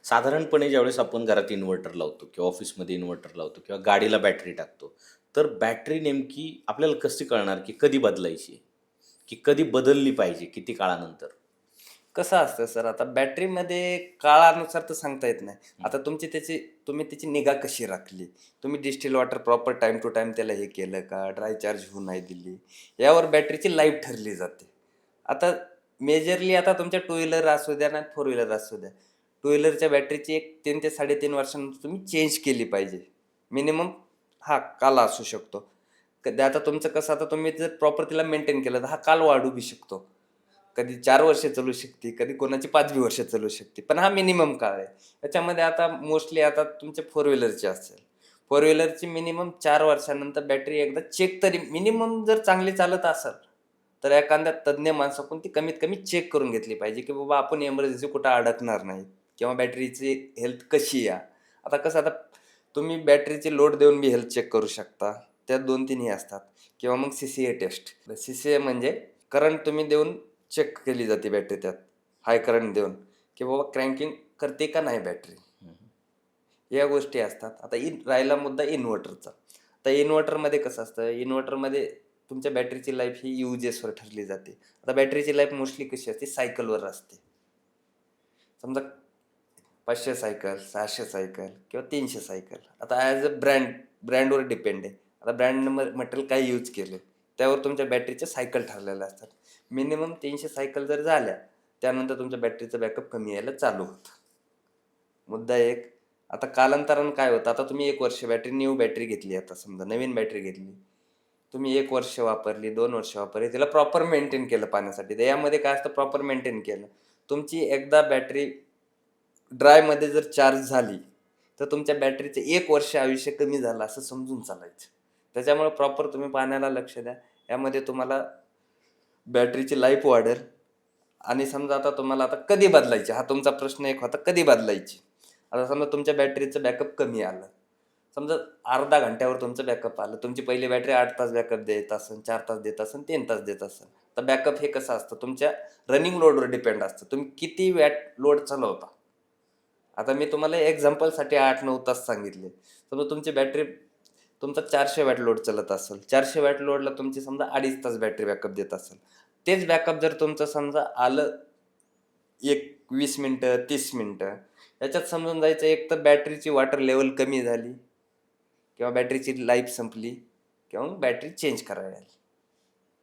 साधारणपणे ज्यावेळेस आपण घरात इन्व्हर्टर लावतो किंवा ऑफिसमध्ये इन्व्हर्टर लावतो किंवा गाडीला बॅटरी टाकतो, तर बॅटरी नेमकी आपल्याला कशी कळणार की कधी बदलायची आहे? की कधी बदलली पाहिजे, किती काळानंतर? कसं असतं सर, आता बॅटरीमध्ये काळानुसार तर सांगता येत नाही. हं. आता तुम्ही त्याची निगा कशी राखली? तुम्ही distil water proper time to time त्याला हे केलं का? ड्राय चार्ज होऊ नाही दिली? यावर बॅटरीची लाईफ ठरली जाते. आता मेजरली आता तुमच्या टू व्हीलर असू द्या ना, फोर व्हीलर असू द्या. टू व्हीलरच्या बॅटरीची एक 3 ते 3.5 वर्षानंतर तुम्ही चेंज केली पाहिजे. मिनिमम हा काल असू शकतो. कधी आता तुमचं कसं, आता तुम्ही जर प्रॉपर तिला मेंटेन केलं, तर हा काल वाढू बी शकतो. कधी 4 वर्ष चालू शकते, कधी कोणाची 5 वर्ष चालू शकते. पण हा मिनिमम काळ आहे. त्याच्यामध्ये आता मोस्टली आता तुमचे फोर व्हीलरची असेल. फोर व्हीलरची मिनिमम 4 वर्षानंतर बॅटरी एकदा चेक तरी मिनिमम जर चांगली चालत असेल, तर एखाद्या तज्ञ माणसाकडून ती कमीत कमी चेक करून घेतली पाहिजे, की बाबा आपण एमर्जन्सी कुठं अडकणार नाही किंवा बॅटरीची हेल्थ कशी आहे. आता कसं, आता तुम्ही बॅटरीची लोड देऊन बी हेल्थ चेक करू शकता. त्यात 2-3 हे असतात किंवा मग सी टेस्ट. सी म्हणजे करंट तुम्ही देऊन चेक केली जाते बॅटरी त्यात. हाय करंट देऊन, की बाबा क्रँकिंग करते का नाही बॅटरी. या गोष्टी असतात. आता राहिला मुद्दा इन्व्हर्टरचा. तर इन्व्हर्टरमध्ये कसं असतं, इन्व्हर्टरमध्ये तुमच्या बॅटरीची लाईफ ही युजेसवर ठरली जाते. आता बॅटरीची लाईफ मोस्टली कशी असते, सायकलवर असते. समजा 500 सायकल, 600 सायकल किंवा 300 सायकल. आता ॲज अ ब्रँडवर डिपेंड आहे. आता ब्रँड मटेरियल काय यूज केलं, त्यावर तुमच्या बॅटरीच्या सायकल ठरलेल्या असतात. मिनिमम 300 सायकल जर झाल्या, त्यानंतर तुमच्या बॅटरीचं बॅकअप कमी यायला चालू होतं. मुद्दा एक. आता कालांतरानं काय होतं, आता तुम्ही 1 वर्ष न्यू बॅटरी घेतली, आता समजा नवीन बॅटरी घेतली. तुम्ही 1 वर्ष वापरली, 2 वर्ष वापरली, तिला प्रॉपर मेंटेन केलं पाण्यासाठी. तर यामध्ये काय असतं, प्रॉपर मेंटेन केलं. तुमची एकदा बॅटरी ड्रायमध्ये जर चार्ज झाली, तर तुमच्या बॅटरीचं 1 वर्ष आयुष्य कमी झालं असं समजून चालायचं. त्याच्यामुळे प्रॉपर तुम्ही पाण्याला लक्ष द्या. यामध्ये तुम्हाला बॅटरीची लाईफ वाढेल. आणि समजा आता तुम्हाला आता कधी बदलायची, हा तुमचा प्रश्न एक होता, कधी बदलायची. आता समजा तुमच्या बॅटरीचं बॅकअप कमी आलं. समजा अर्धा घंट्यावर तुमचं बॅकअप आलं. तुमची पहिली बॅटरी 8 तास बॅकअप देत असेल, 4 तास देत असेल, 3 तास देत असेल. तर बॅकअप हे कसं असतं, तुमच्या रनिंग लोडवर डिपेंड असतं. तुम्ही किती वॅट लोड चालवता. आता मी तुम्हाला एक्झाम्पलसाठी 8-9 तास सांगितले. समजा तुमची बॅटरी, तुमचा 400 वॅट लोड चालत असेल. 400 वॅट लोडला तुमची समजा 2.5 तास बॅटरी बॅकअप देत असेल. तेच बॅकअप जर तुमचं समजा आलं 20 मिनिटं, 30 मिनिटं, याच्यात समजून जायचं, एक तर बॅटरीची वॉटर लेवल कमी झाली किंवा बॅटरीची लाईफ संपली किंवा मग बॅटरी चेंज करावी लागली.